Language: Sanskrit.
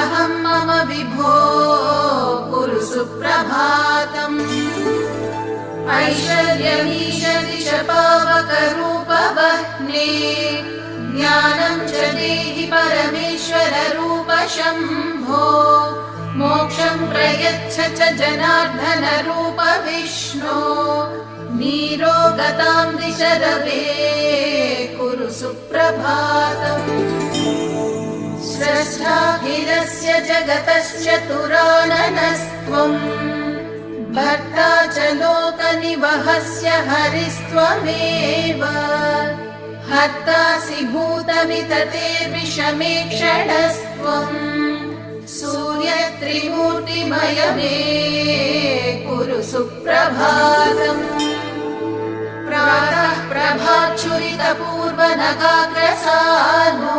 अहं मम विभो कुरु सुप्रभातम् ऐश्वर्यमीशदिश पावकरूपवह्ने ज्ञानं च देहि परमेश्वर रूप शम्भो मोक्षं प्रयच्छ च जनार्दन रूप विष्णो नीरोगतां दिश रवे कुरु सुप्रभातम् स्रष्टाखिलस्य जगतश्चतुराननस्त्वम् भर्ता च लोकनिवहस्य हरिस्त्वमेव हर्तासि भूतविततेर्विषमे क्षणस्त्वम् सूर्यत्रिमूर्तिमय मे कुरु सुप्रभातम् प्रातः प्रभाच्छुरितपूर्वनगाग्रसानो